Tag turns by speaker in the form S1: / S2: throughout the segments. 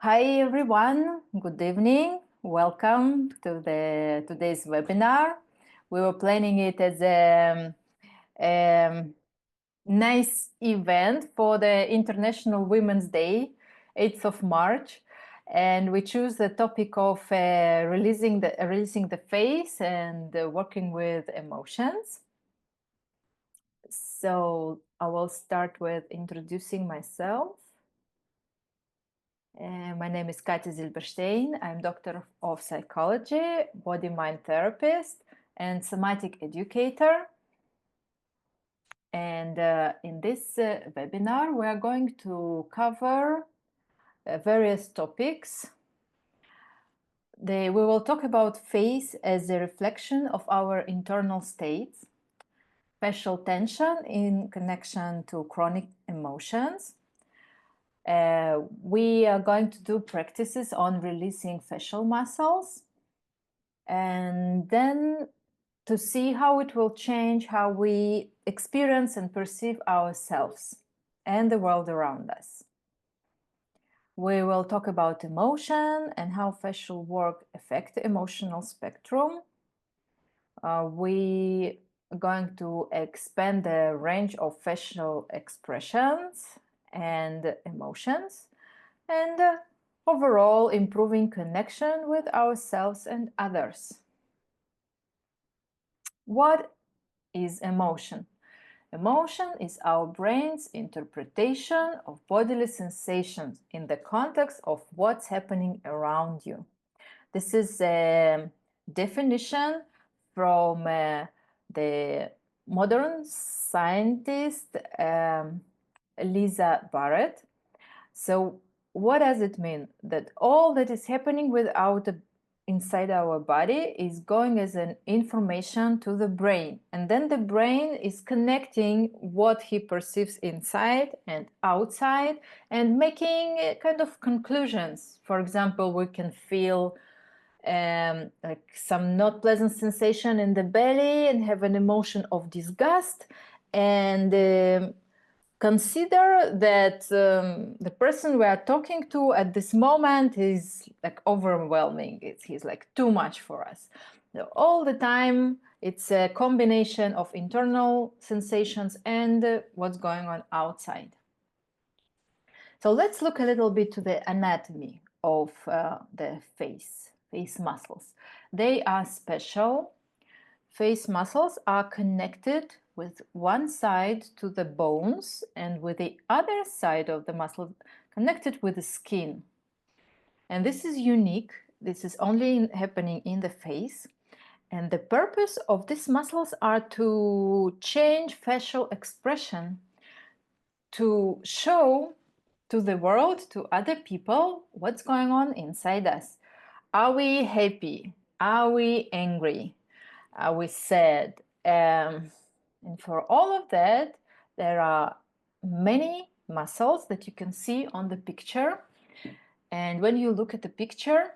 S1: Hi everyone, good evening. Welcome to today's webinar. We were planning it as a nice event for the International Women's Day, 8th of March, and we choose the topic of releasing the face and working with emotions. So I will start with introducing myself. My name is Zilberштейн. I'm Doctor of Psychology, Body-Mind Therapist, and Somatic Educator. And in this webinar, we are going to cover various topics. We will talk about face as a reflection of our internal states, facial tension in connection to chronic emotions. We are going to do practices on releasing facial muscles, and then to see how it will change how we experience and perceive ourselves and the world around us. We will talk about emotion and how facial work affects the emotional spectrum. We are going to expand the range of facial expressions and emotions, and overall improving connection with ourselves and others. What is emotion? Emotion is our brain's interpretation of bodily sensations in the context of what's happening around you. This is a definition from the modern scientist Lisa Barrett. So what does it mean? That all that is happening inside our body is going as an information to the brain, and then the brain is connecting what he perceives inside and outside and making kind of conclusions. For example, we can feel like some not pleasant sensation in the belly and have an emotion of disgust, and consider that the person we are talking to at this moment is like overwhelming. He's like too much for us. So all the time, it's a combination of internal sensations and what's going on outside. So let's look a little bit to the anatomy of the face muscles. They are special. Face muscles are connected with one side to the bones and with the other side of the muscle connected with the skin. And this is unique. This is only happening in the face. And the purpose of these muscles are to change facial expression, to show to the world, to other people, what's going on inside us. Are we happy? Are we angry? Are we sad? And for all of that, there are many muscles that you can see on the picture. And when you look at the picture,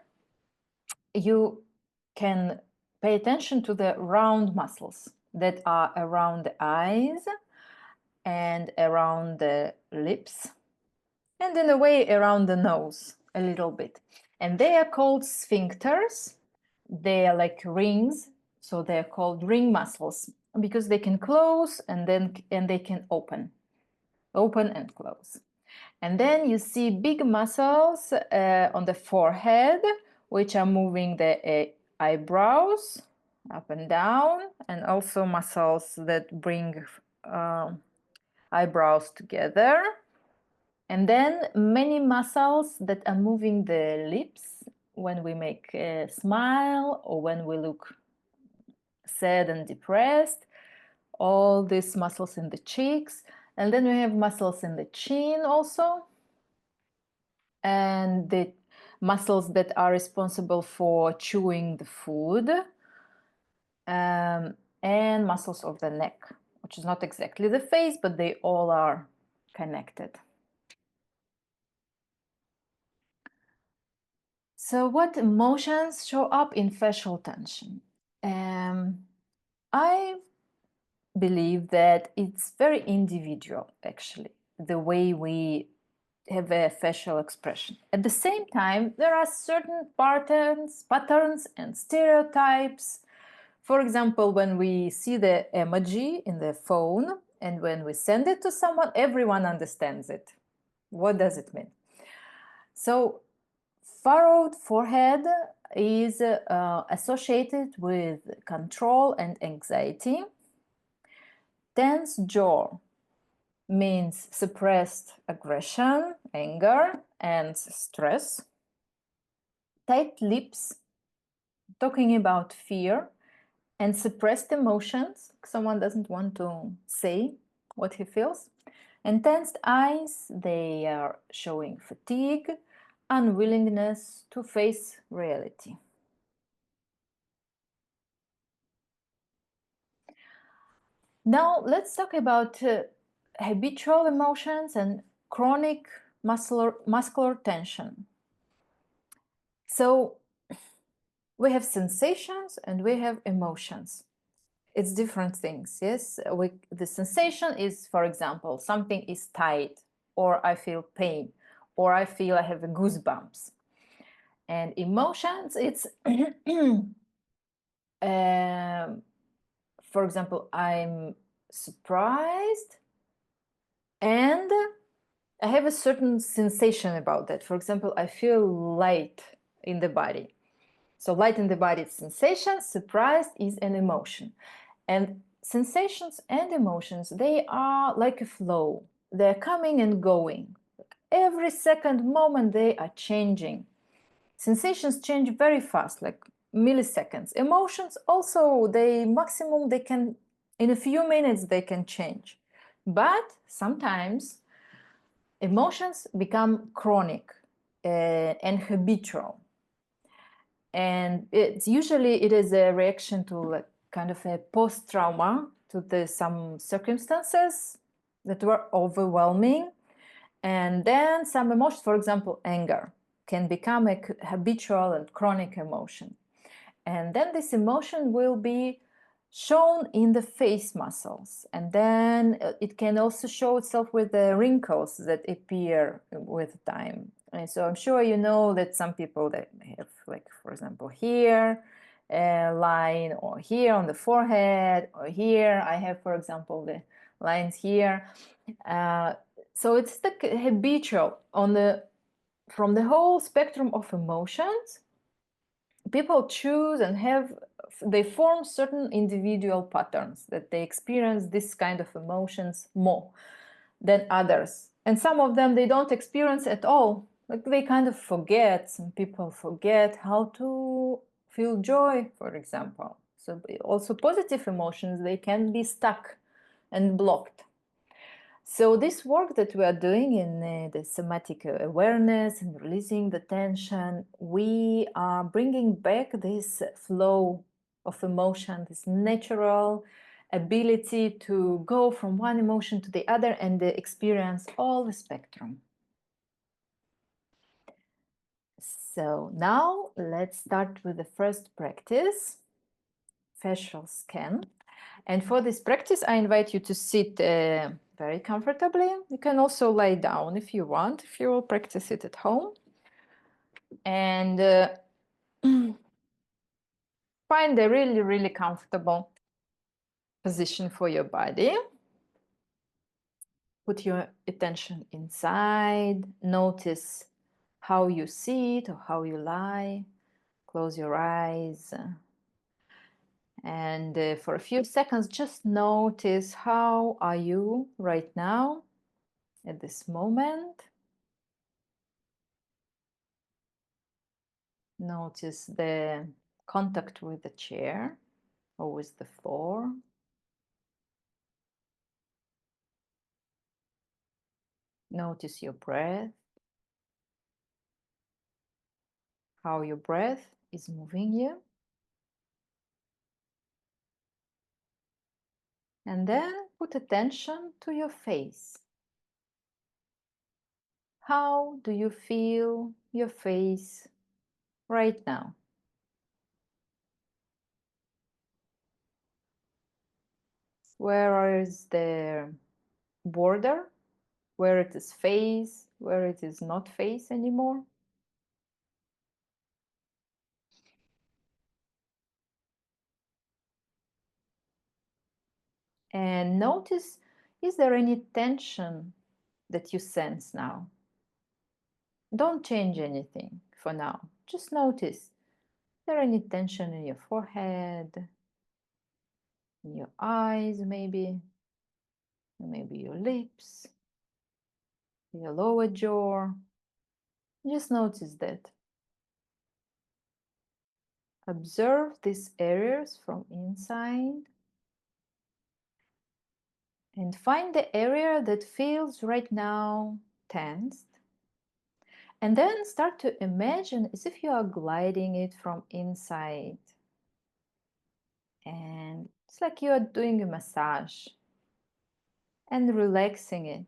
S1: you can pay attention to the round muscles that are around the eyes and around the lips, and in a way around the nose a little bit. And they are called sphincters. They are like rings, so they're called ring muscles because they can close and they can open and close. And then you see big muscles on the forehead, which are moving the eyebrows up and down, and also muscles that bring eyebrows together. And then many muscles that are moving the lips when we make a smile or when we look sad and depressed. All these muscles in the cheeks. And then we have muscles in the chin also. And the muscles that are responsible for chewing the food. And muscles of the neck, which is not exactly the face, but they all are connected. So what emotions show up in facial tension? I believe that it's very individual, actually, the way we have a facial expression. At the same time, there are certain patterns and stereotypes. For example, when we see the emoji in the phone and when we send it to someone, everyone understands it. What does it mean? So furrowed forehead is associated with control and anxiety. Tense jaw means suppressed aggression, anger, and stress. Tight lips, talking about fear and suppressed emotions. Someone doesn't want to say what he feels. And tensed eyes, they are showing fatigue, unwillingness to face reality. Now let's talk about habitual emotions and chronic muscular tension. So we have sensations and we have emotions. It's different things, yes? The sensation is, for example, something is tight, or I feel pain, or I feel I have goosebumps. And emotions, it's, for example, I'm surprised and I have a certain sensation about that. For example, I feel light in the body. So light in the body is sensation, surprised is an emotion. And sensations and emotions, they are like a flow. They're coming and going. Every second moment they are changing. Sensations change very fast, like milliseconds. Emotions also, they can, in a few minutes, they can change. But sometimes emotions become chronic and habitual. And it is a reaction to like kind of a post-trauma to some circumstances that were overwhelming. And then some emotions, for example, anger, can become a habitual and chronic emotion. And then this emotion will be shown in the face muscles. And then it can also show itself with the wrinkles that appear with time. And so I'm sure you know that some people that have, like, for example, here a line, or here on the forehead, or here I have, for example, the lines here. So it's the habitual from the whole spectrum of emotions. People choose and they form certain individual patterns that they experience this kind of emotions more than others. And some of them they don't experience at all. Like they kind of forget, some people forget how to feel joy, for example. So also positive emotions, they can be stuck and blocked. So this work that we are doing in the somatic awareness and releasing the tension, we are bringing back this flow of emotion, this natural ability to go from one emotion to the other and experience all the spectrum. So now let's start with the first practice, facial scan. And for this practice, I invite you to sit very comfortably. You can also lie down if you want, if you will practice it at home. And find a really, really comfortable position for your body. Put your attention inside. Notice how you sit or how you lie. Close your eyes. And for a few seconds, just notice how are you right now at this moment. Notice the contact with the chair or with the floor. Notice your breath, how your breath is moving you. And then put attention to your face. How do you feel your face right now? Where is the border? Where it is face where it is not face anymore. And notice, is there any tension that you sense now? Don't change anything for now. Just notice, is there any tension in your forehead, in your eyes maybe your lips, your lower jaw? Just notice that. Observe these areas from inside and find the area that feels right now tensed. And then start to imagine as if you are gliding it from inside. And it's like you are doing a massage and relaxing it,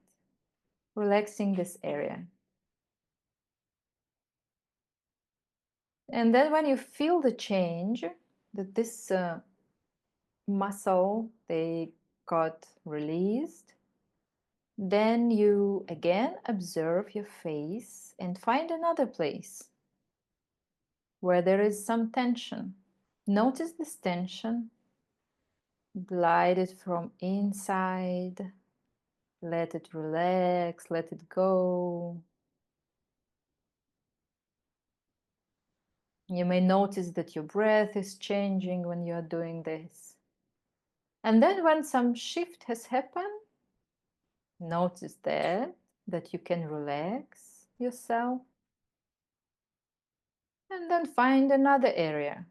S1: relaxing this area. And then when you feel the change, that this muscle, they got released, then you again observe your face and find another place where there is some tension. Notice this tension, glide it from inside, let it relax, let it go. You may notice that your breath is changing when you are doing this. And then when some shift has happened, notice that you can relax yourself. And then find another area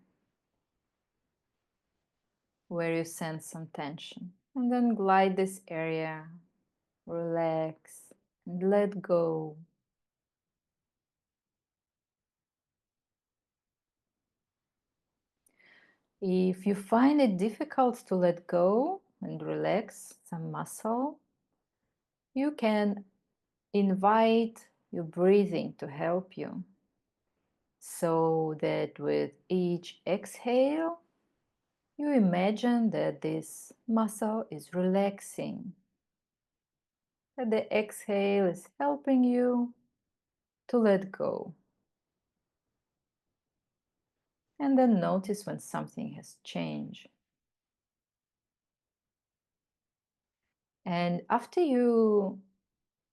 S1: where you sense some tension. And then glide this area, relax, and let go. If you find it difficult to let go and relax some muscle, you can invite your breathing to help you, so that with each exhale, you imagine that this muscle is relaxing, that the exhale is helping you to let go. And then notice when something has changed. And after you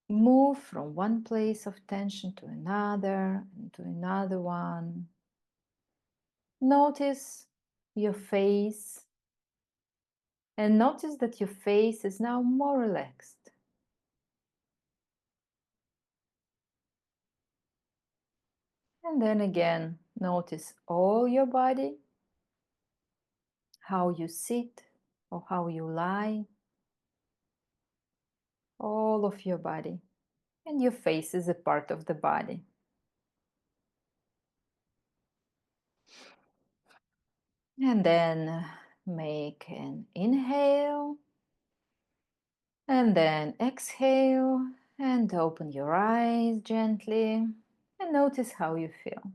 S1: move from one place of tension to another and to another one, notice your face and notice that your face is now more relaxed. And then again, notice all your body, how you sit or how you lie, all of your body. And your face is a part of the body. And then make an inhale and then exhale and open your eyes gently and notice how you feel.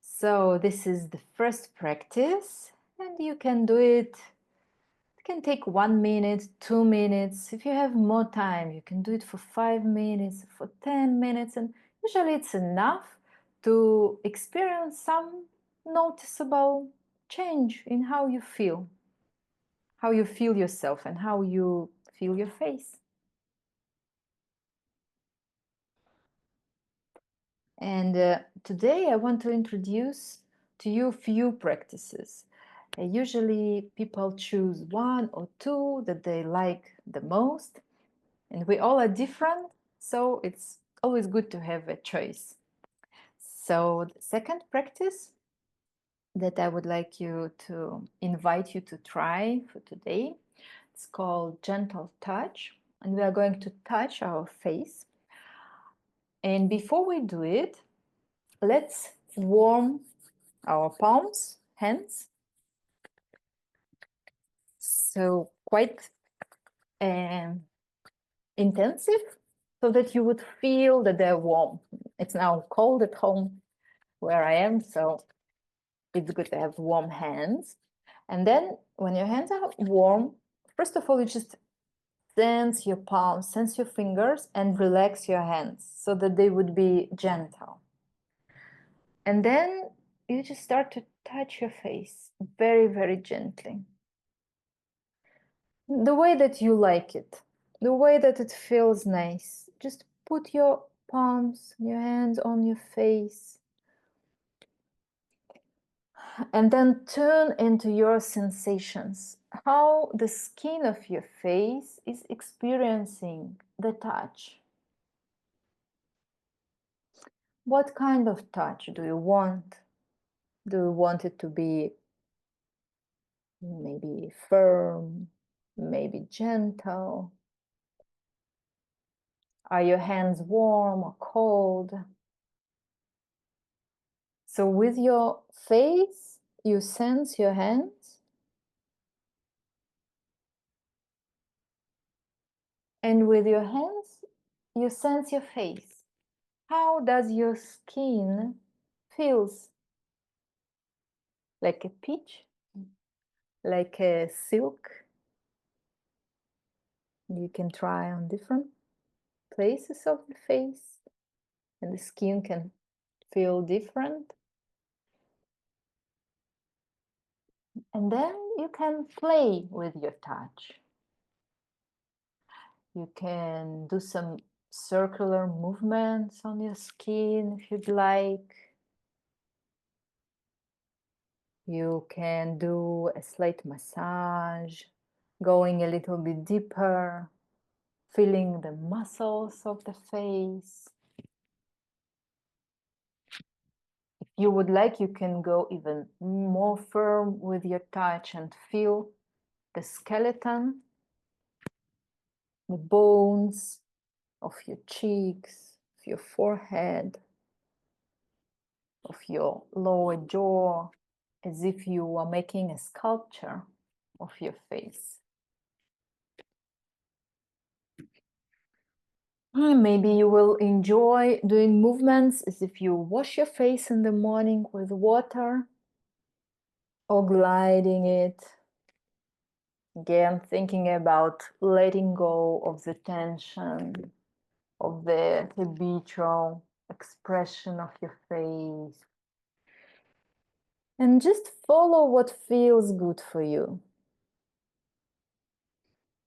S1: So this is the first practice and you can do it. It can take 1 minute, 2 minutes. If you have more time, you can do it for 5 minutes, for 10 minutes, and usually it's enough to experience some noticeable change in how you feel yourself and how you feel your face. And today I want to introduce to you a few practices. Usually people choose one or two that they like the most, and we all are different, so it's always good to have a choice. So the second practice that I would like you to invite you to try for today, it's called gentle touch, and we are going to touch our face. And before we do it, let's warm our palms, hands. So quite intensive, so that you would feel that they're warm. It's now cold at home where I am, so it's good to have warm hands. And then when your hands are warm, first of all, you just sense your palms, sense your fingers, and relax your hands so that they would be gentle. And then you just start to touch your face very, very gently. The way that you like it, the way that it feels nice. Just put your palms, your hands on your face. And then turn into your sensations, how the skin of your face is experiencing the touch. What kind of touch do you want? Do you want it to be maybe firm, maybe gentle? Are your hands warm or cold? So with your face, you sense your hands. And with your hands, you sense your face. How does your skin feels? Like a peach? Like a silk? You can try on different places of the face, and the skin can feel different. And then you can play with your touch. You can do some circular movements on your skin if you'd like. You can do a slight massage, going a little bit deeper, feeling the muscles of the face. If you would like, you can go even more firm with your touch and feel the skeleton, the bones of your cheeks, of your forehead, of your lower jaw, as if you were making a sculpture of your face. Maybe you will enjoy doing movements as if you wash your face in the morning with water, or gliding it. Again, thinking about letting go of the tension, of the habitual expression of your face. And just follow what feels good for you.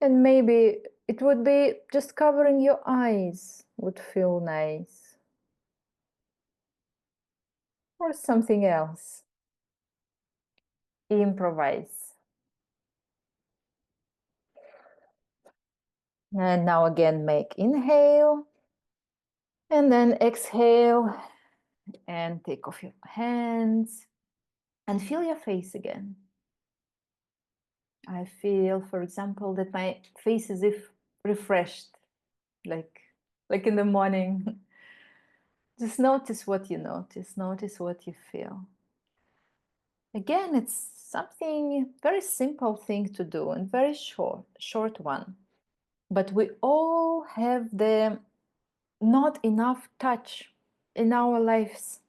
S1: And maybe it would be just covering your eyes would feel nice. Or something else. Improvise. And now again, make inhale. And then exhale. And take off your hands. And feel your face again. I feel, for example, that my face is if refreshed, like in the morning. Just notice what you notice. Notice what you feel. Again, it's something very simple thing to do and very short one. But we all have the not enough touch in our lives.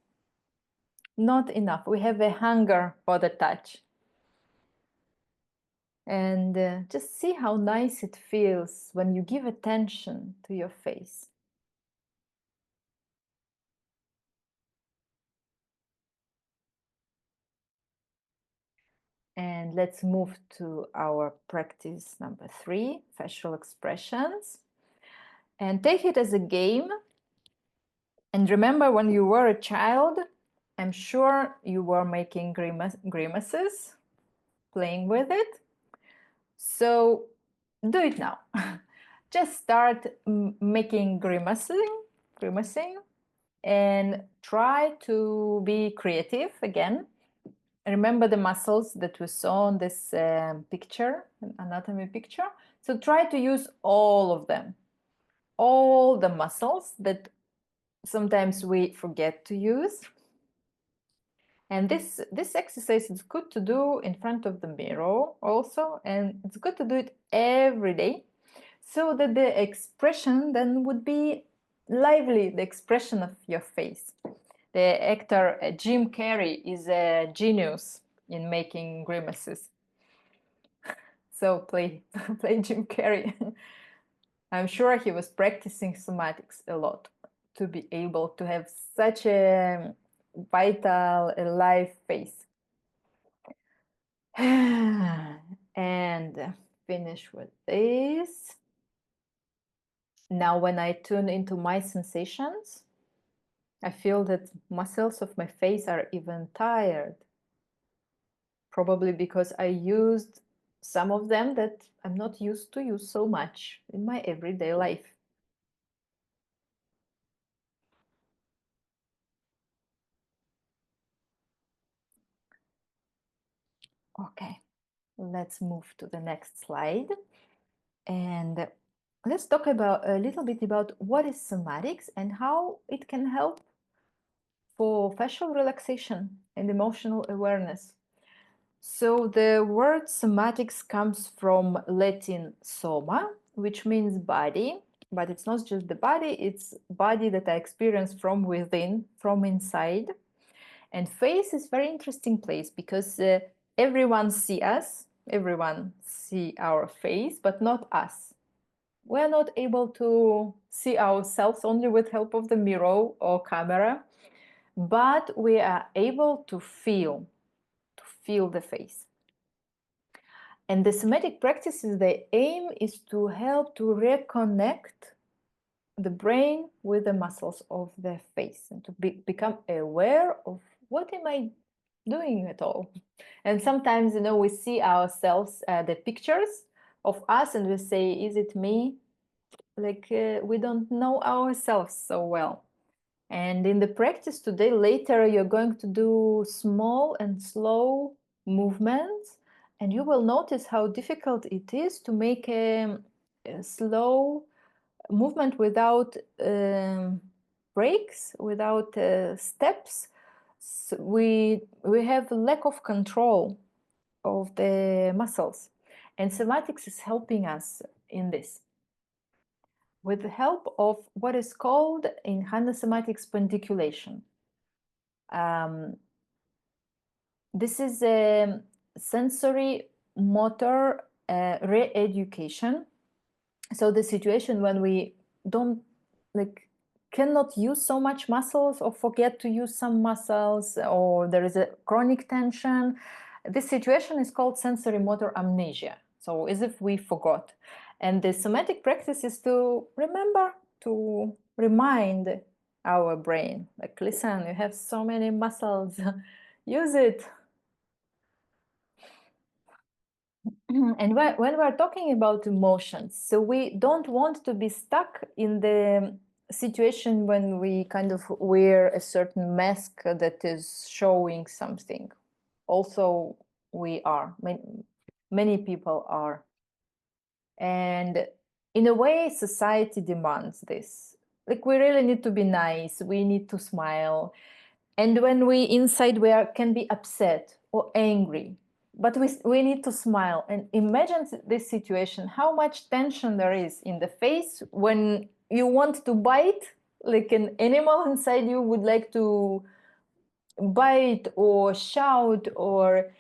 S1: Not enough. We have a hunger for the touch. And just see how nice it feels when you give attention to your face. And let's move to our practice number 3, facial expressions. And take it as a game. And remember when you were a child, I'm sure you were making grimaces, playing with it. So do it now. Just start making grimacing, and try to be creative again. Remember the muscles that we saw on this picture, anatomy picture. So try to use all of them, all the muscles that sometimes we forget to use. And this exercise is good to do in front of the mirror also, and it's good to do it every day, so that the expression then would be lively, the expression of your face. The actor Jim Carrey is a genius in making grimaces. So play Jim Carrey. I'm sure he was practicing somatics a lot to be able to have such a vital, alive face. And finish with this. Now, when I tune into my sensations, I feel that muscles of my face are even tired. Probably because I used some of them that I'm not used to use so much in my everyday life. Okay, let's move to the next slide. And let's talk about a little bit about what is somatics and how it can help for facial relaxation and emotional awareness. So the word somatics comes from Latin soma, which means body, but it's not just the body, it's body that I experience from within, from inside. And face is very interesting place because everyone see us, everyone see our face, but not us. We're not able to see ourselves only with help of the mirror or camera, but we are able to feel the face. And the somatic practices, the aim is to help to reconnect the brain with the muscles of the face and to become aware of what am I doing at all. And sometimes, we see ourselves, the pictures of us, and we say, is it me? Like we don't know ourselves so well. And in the practice today, later, you're going to do small and slow movements, and you will notice how difficult it is to make a slow movement without breaks, without steps. So we have lack of control of the muscles, and somatics is helping us in this with the help of what is called in somatic spondiculation. This is a sensory motor re-education. So the situation when we don't cannot use so much muscles or forget to use some muscles, or there is a chronic tension. This situation is called sensory motor amnesia. So as if we forgot. And the somatic practice is to remember, to remind our brain, like, listen, you have so many muscles, use it. And when we're talking about emotions, so we don't want to be stuck in the situation when we kind of wear a certain mask that is showing something. Also, we are, many people are. And in a way, society demands this. Like, we really need to be nice, we need to smile. And when we inside, can be upset or angry, but we need to smile. And imagine this situation, how much tension there is in the face when you want to bite, like an animal inside you would like to bite or shout or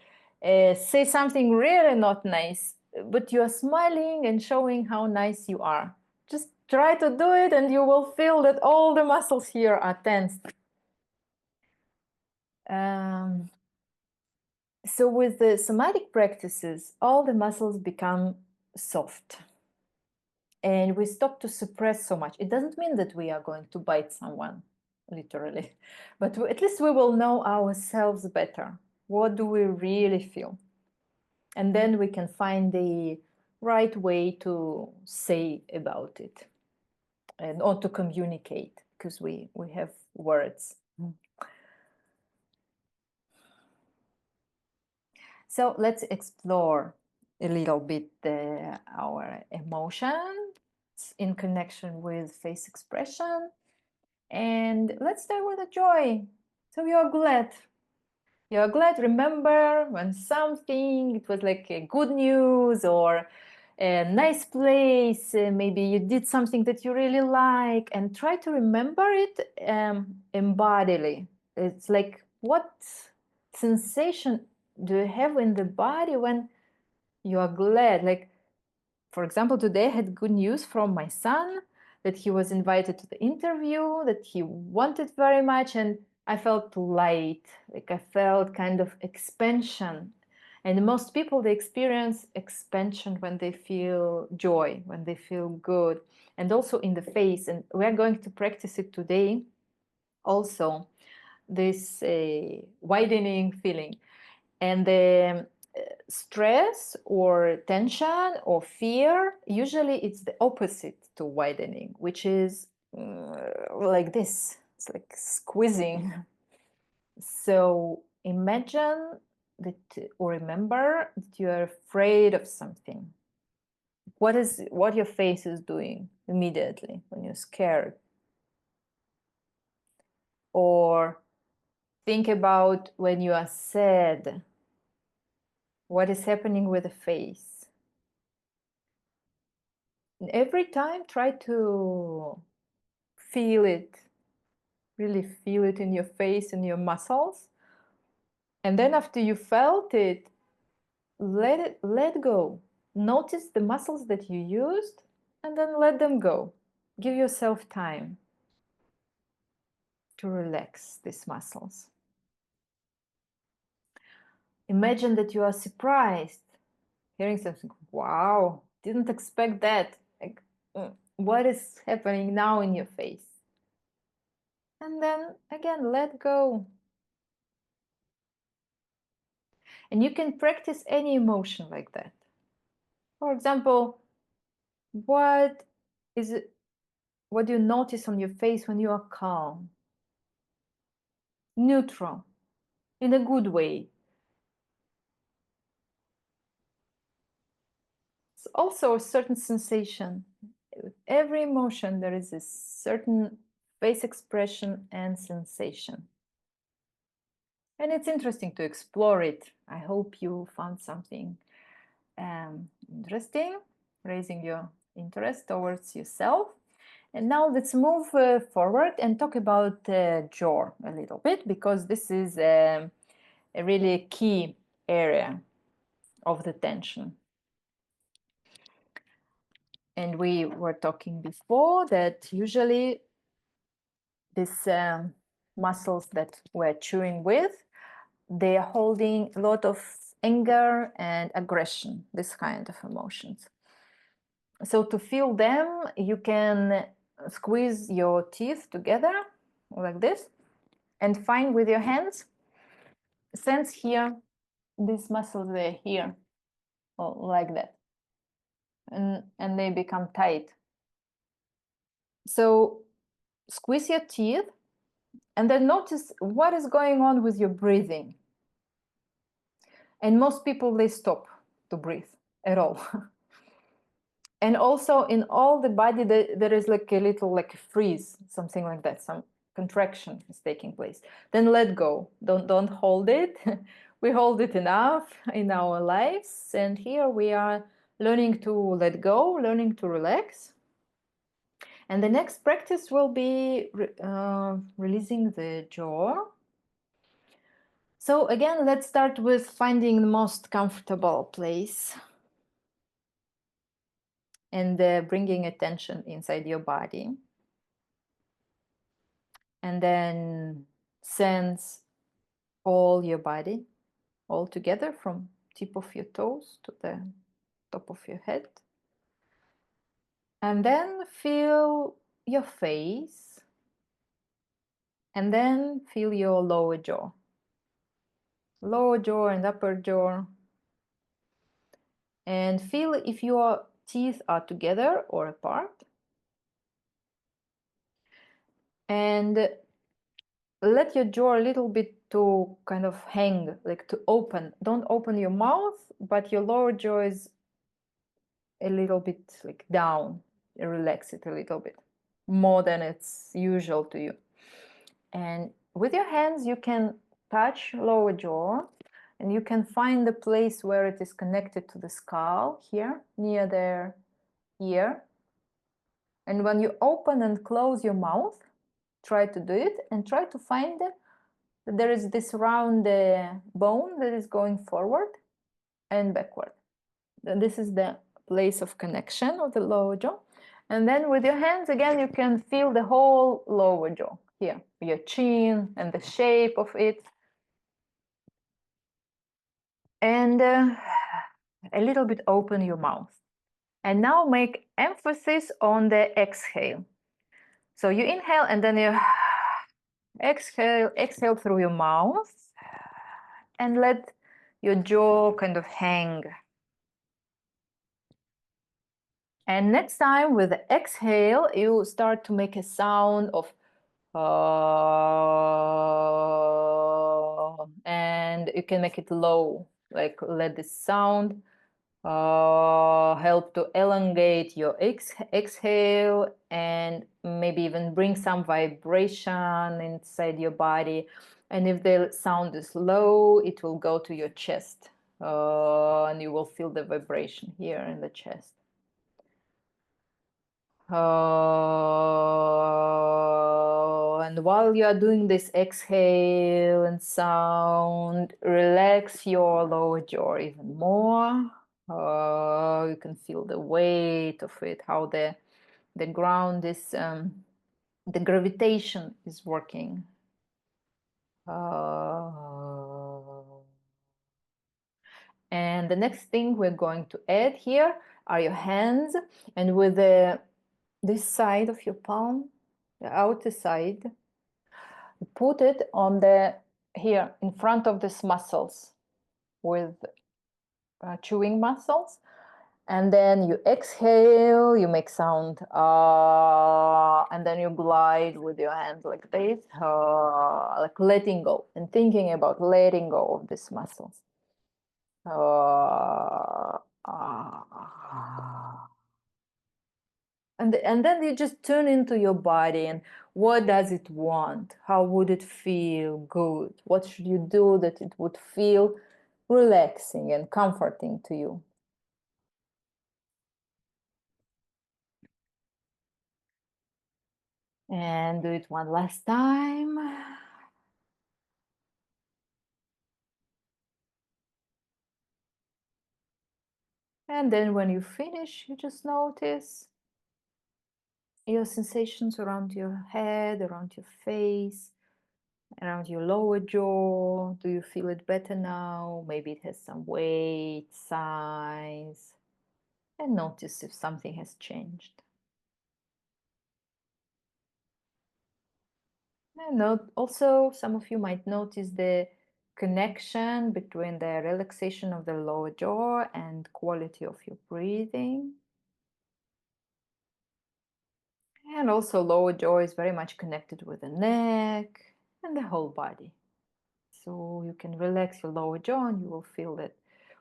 S1: say something really not nice, but you are smiling and showing how nice you are. Just try to do it and you will feel that all the muscles here are tensed. So with the somatic practices, all the muscles become soft and we stop to suppress so much. It doesn't mean that we are going to bite someone, literally, but at least we will know ourselves better. What do we really feel? And then we can find the right way to say about it and or to communicate, because we have words. So let's explore a little bit our emotions in connection with face expression. And let's start with the joy. So you're glad. You're glad. Remember when something, it was like a good news or a nice place. Maybe you did something that you really like, and try to remember it embodily. It's like, what sensation do you have in the body when you are glad? Like, For example, today I had good news from my son that he was invited to the interview that he wanted very much, and I felt light, like I felt kind of expansion. And most people, they experience expansion when they feel joy, when they feel good, and also in the face. And we are going to practice it today also, this widening feeling. And the stress or tension or fear, usually it's the opposite to widening, which is like this. It's like squeezing. So imagine that, or remember that you are afraid of something. What your face is doing immediately when you're scared? Or think about when you are sad. What is happening with the face? And every time try to feel it, really feel it in your face and your muscles. And then after you felt it, let go. Notice the muscles that you used and then let them go. Give yourself time to relax these muscles. Imagine that you are surprised hearing something. Wow, didn't expect that. Like, what is happening now in your face? And then again, let go. And you can practice any emotion like that. For example, what is it, what do you notice on your face when you are calm? Neutral, in a good way. It's also a certain sensation. With every emotion, there is a certain face expression and sensation. And it's interesting to explore it. I hope you found something interesting, raising your interest towards yourself. And now let's move forward and talk about jaw a little bit, because this is a really key area of the tension. And we were talking before that usually these muscles that we're chewing with, they are holding a lot of anger and aggression, this kind of emotions. So to feel them, you can squeeze your teeth together like this and find with your hands, sense here, these muscles, they're here, or like that. And they become tight. So squeeze your teeth and then notice what is going on with your breathing. And most people, they stop to breathe at all. And also in all the body, there is like a little like a freeze, something like that, some contraction is taking place. Then let go. Don't hold it. We hold it enough in our lives. And here we are learning to let go, learning to relax. And the next practice will be releasing the jaw. So again, let's start with finding the most comfortable place and bringing attention inside your body. And then sense all your body all together from tip of your toes to the top of your head. And then feel your face. And then feel your lower jaw. Lower jaw and upper jaw. And feel if your teeth are together or apart. And let your jaw a little bit to kind of hang, like to open. Don't open your mouth, but your lower jaw is a little bit like down. Relax it a little bit more than it's usual to you. And with your hands, you can touch lower jaw and you can find the place where it is connected to the skull here near their ear. And when you open and close your mouth, try to do it and try to find that there is this round bone that is going forward and backward. And this is the place of connection of the lower jaw. And then with your hands, again, you can feel the whole lower jaw here, your chin and the shape of it. And a little bit open your mouth. And now make emphasis on the exhale. So you inhale and then you exhale through your mouth and let your jaw kind of hang. And next time with the exhale, you start to make a sound of and you can make it low, like let this sound help to elongate your exhale and maybe even bring some vibration inside your body. And if the sound is low, it will go to your chest and you will feel the vibration here in the chest. And while you are doing this exhale and sound, relax your lower jaw even more. You can feel the weight of it, how the ground is, the gravitation is working. And the next thing we're going to add here are your hands, and with this side of your palm, the outer side, put it on the here in front of these muscles with chewing muscles, and then you exhale, you make sound and then you glide with your hands like this, like letting go and thinking about letting go of these muscles. And then you just tune into your body and what does it want? How would it feel good? What should you do that it would feel relaxing and comforting to you? And do it one last time. And then when you finish, you just notice your sensations around your head, around your face, around your lower jaw. Do you feel it better now? Maybe it has some weight, size. And notice if something has changed. And also, some of you might notice the connection between the relaxation of the lower jaw and quality of your breathing. And also, lower jaw is very much connected with the neck and the whole body. So you can relax your lower jaw and you will feel that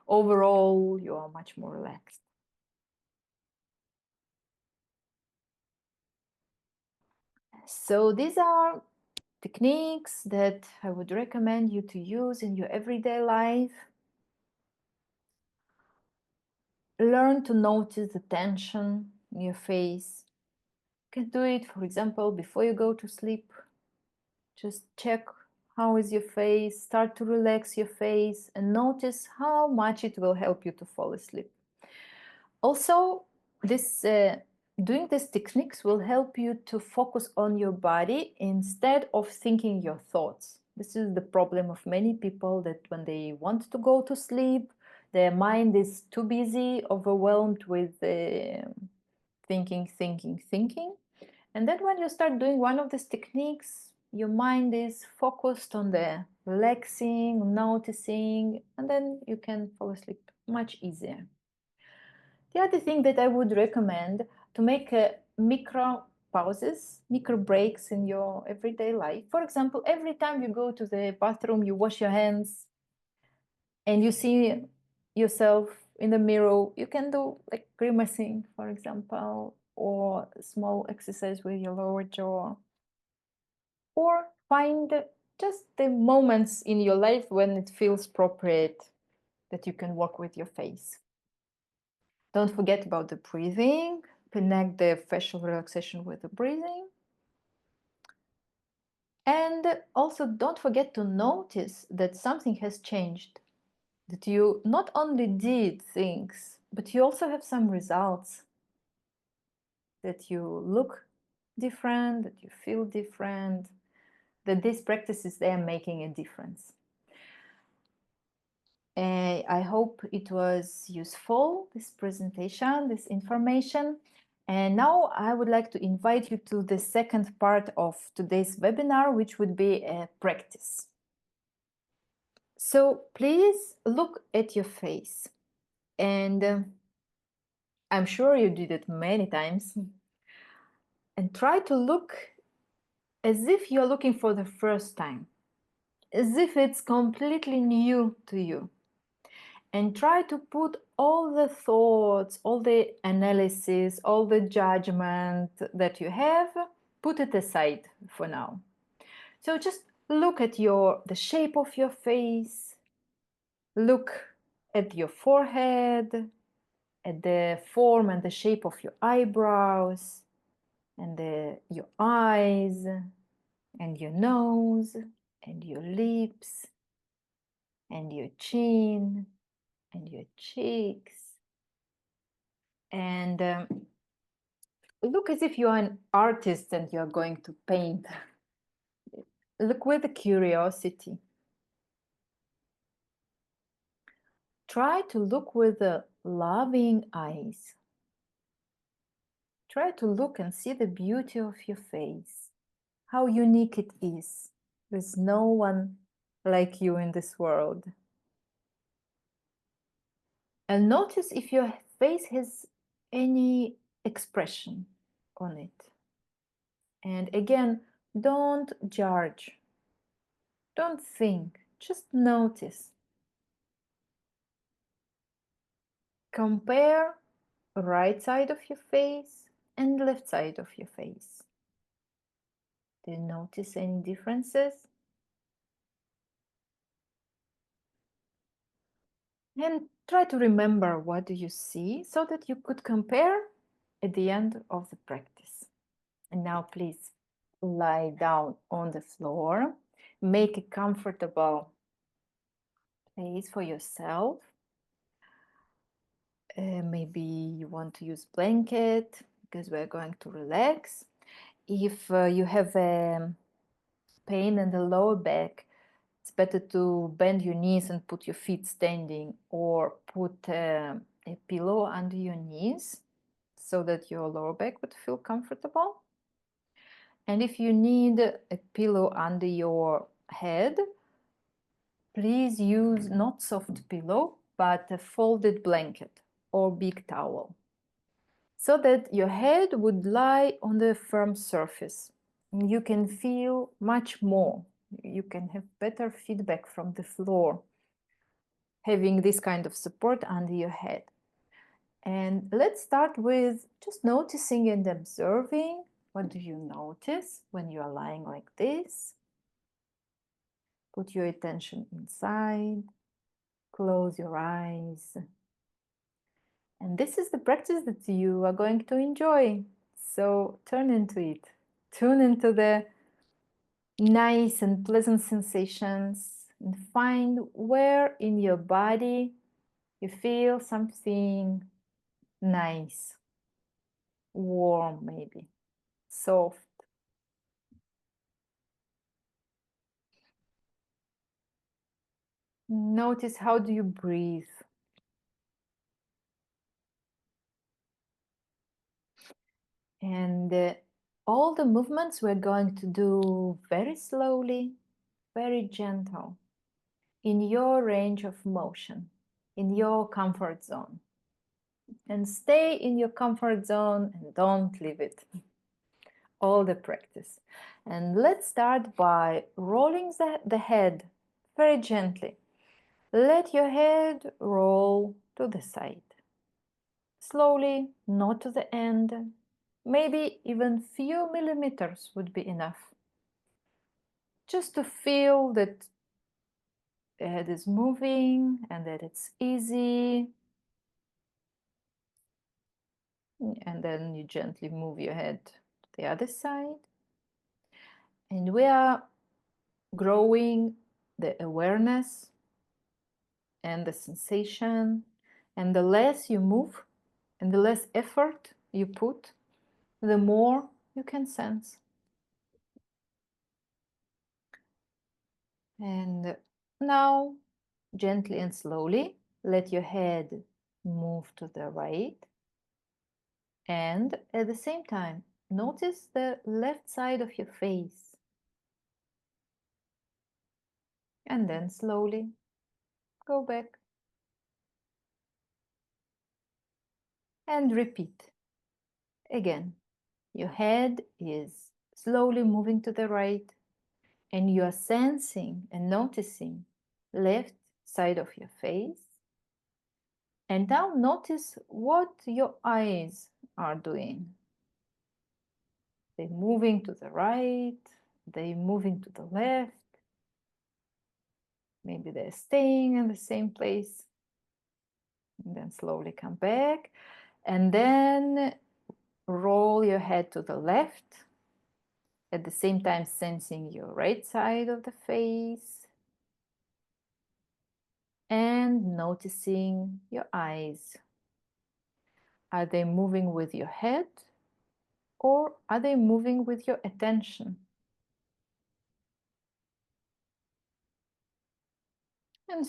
S1: overall you are much more relaxed. So these are techniques that I would recommend you to use in your everyday life. Learn to notice the tension in your face. You can do it, for example, before you go to sleep. Just check how is your face, start to relax your face and notice how much it will help you to fall asleep. Also, doing these techniques will help you to focus on your body instead of thinking your thoughts. This is the problem of many people, that when they want to go to sleep, their mind is too busy, overwhelmed with thinking. And then when you start doing one of these techniques, your mind is focused on the relaxing, noticing, and then you can fall asleep much easier. The other thing that I would recommend, to make micro pauses, micro breaks in your everyday life. For example, every time you go to the bathroom, you wash your hands and you see yourself in the mirror, you can do like grimacing, for example, or a small exercise with your lower jaw. Or find just the moments in your life when it feels appropriate that you can walk with your face. Don't forget about the breathing. Connect the facial relaxation with the breathing. And also don't forget to notice that something has changed. That you not only did things but you also have some results, that you look different, that you feel different, that these practices, they are making a difference. I hope it was useful, this presentation, this information. And now I would like to invite you to the second part of today's webinar, which would be a practice. So please look at your face, and I'm sure you did it many times, and try to look as if you're looking for the first time, as if it's completely new to you. And try to put all the thoughts, all the analysis, all the judgment that you have, put it aside for now. So just look at the shape of your face, look at your forehead, at the form and the shape of your eyebrows, and your eyes, and your nose, and your lips, and your chin, and your cheeks. And look as if you are an artist and you're going to paint. Look with curiosity. Try to look with loving eyes. Try to look and see the beauty of your face, how unique it is. There's no one like you in this world. And notice if your face has any expression on it. And again, don't judge. Don't think, just notice. Compare right side of your face and left side of your face. Do you notice any differences? And try to remember what do you see so that you could compare at the end of the practice. And now please lie down on the floor. Make a comfortable place for yourself. Maybe you want to use blanket because we're going to relax. If you have pain in the lower back, it's better to bend your knees and put your feet standing, or put a pillow under your knees so that your lower back would feel comfortable. And if you need a pillow under your head, please use not soft pillow, but a folded blanket or big towel, so that your head would lie on the firm surface. You can feel much more. You can have better feedback from the floor, having this kind of support under your head. And let's start with just noticing and observing. What do you notice when you are lying like this? Put your attention inside, close your eyes. And this is the practice that you are going to enjoy. So turn into it. Tune into the nice and pleasant sensations and find where in your body you feel something nice, warm maybe, soft. Notice how do you breathe. And all the movements we're going to do very slowly, very gentle, in your range of motion, in your comfort zone. And stay in your comfort zone and don't leave it. All the practice. And let's start by rolling the head very gently. Let your head roll to the side. Slowly, not to the end. Maybe even few millimeters would be enough. Just to feel that the head is moving and that it's easy. And then you gently move your head to the other side. And we are growing the awareness and the sensation And the less you move and the less effort you put, the more you can sense. And now, gently and slowly, let your head move to the right. And at the same time, notice the left side of your face. And then slowly go back. And repeat. Again, your head is slowly moving to the right, and you are sensing and noticing left side of your face. And now notice what your eyes are doing. They're moving to the right, they're moving to the left. Maybe they're staying in the same place. And then slowly come back. And then roll your head to the left, at the same time sensing your right side of the face. And noticing your eyes. Are they moving with your head, or are they moving with your attention? And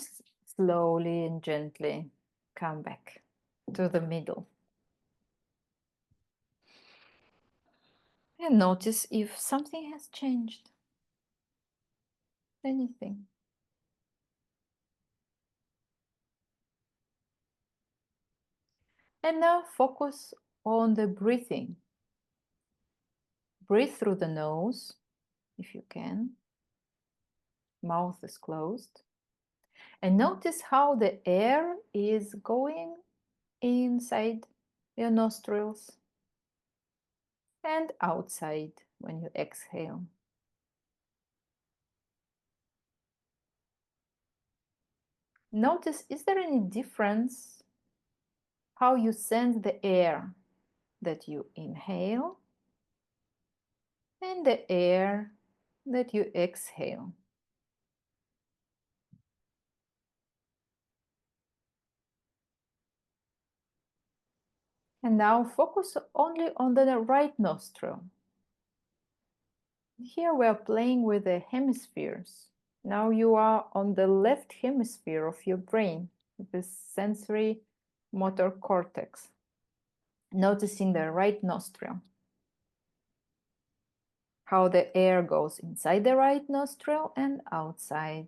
S1: slowly and gently come back to the middle. And notice if something has changed. Anything. And now focus on the breathing. Breathe through the nose, if you can. Mouth is closed. And notice how the air is going inside your nostrils and outside when you exhale. Notice, is there any difference how you sense the air that you inhale and the air that you exhale? And now focus only on the right nostril. Here we are playing with the hemispheres. Now you are on the left hemisphere of your brain, the sensory motor cortex, noticing the right nostril. How the air goes inside the right nostril and outside.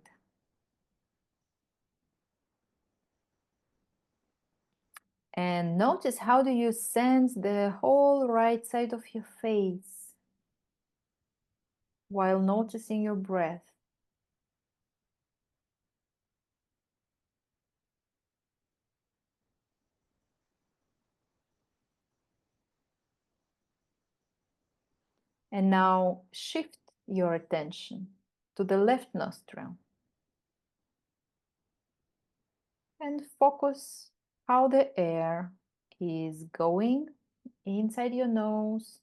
S1: And notice, how do you sense the whole right side of your face while noticing your breath? And now shift your attention to the left nostril and focus how the air is going inside your nose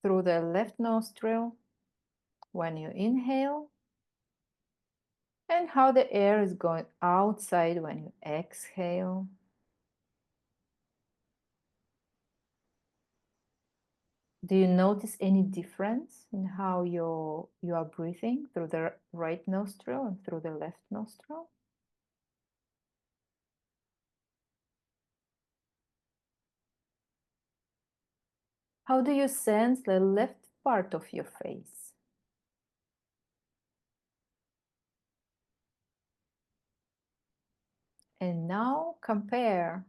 S1: through the left nostril when you inhale, and how the air is going outside when you exhale. Do you notice any difference in how you are breathing through the right nostril and through the left nostril? How do you sense the left part of your face? And now compare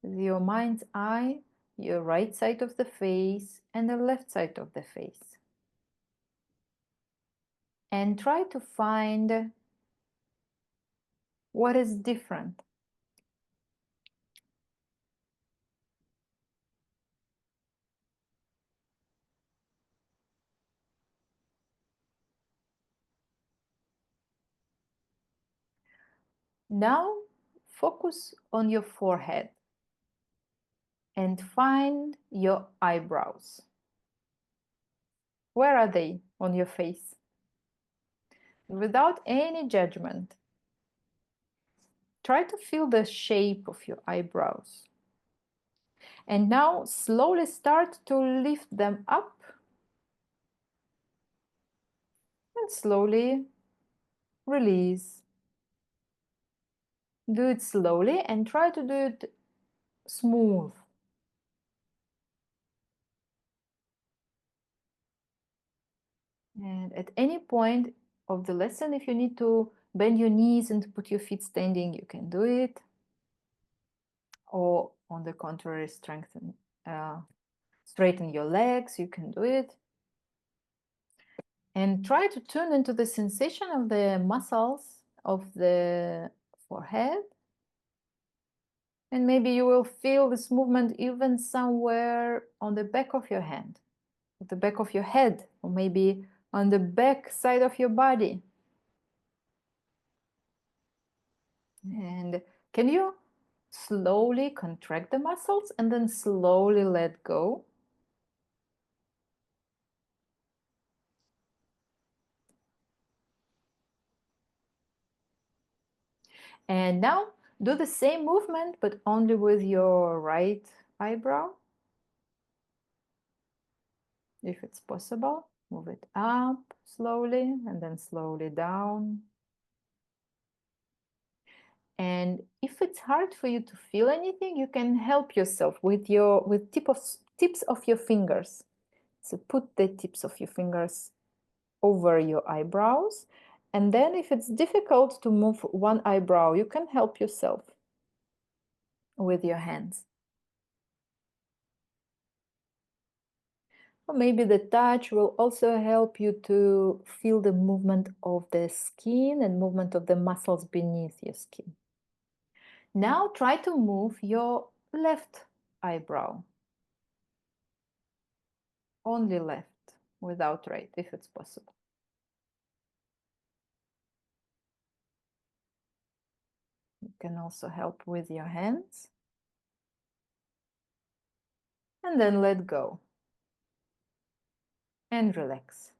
S1: with your mind's eye your right side of the face and the left side of the face. And try to find what is different. Now focus on your forehead and find your eyebrows. Where are they on your face? Without any judgment. try to feel the shape of your eyebrows. And now slowly start to lift them up and slowly release. Do it slowly and try to do it smooth. And at any point of the lesson, if you need to bend your knees and put your feet standing, you can do it. Or on the contrary, straighten your legs, you can do it. And try to tune into the sensation of the muscles of the forehead. And maybe you will feel this movement even somewhere on the back of your hand, at the back of your head, or maybe on the back side of your body. And can you slowly contract the muscles and then slowly let go? And now do the same movement, but only with your right eyebrow. If it's possible, move it up slowly and then slowly down. And if it's hard for you to feel anything, you can help yourself with tips of your fingers. So put the tips of your fingers over your eyebrows. And then if it's difficult to move one eyebrow, you can help yourself with your hands. Or maybe the touch will also help you to feel the movement of the skin and movement of the muscles beneath your skin. Now try to move your left eyebrow. Only left, without right, if it's possible. You can also help with your hands. And then let go. And relax.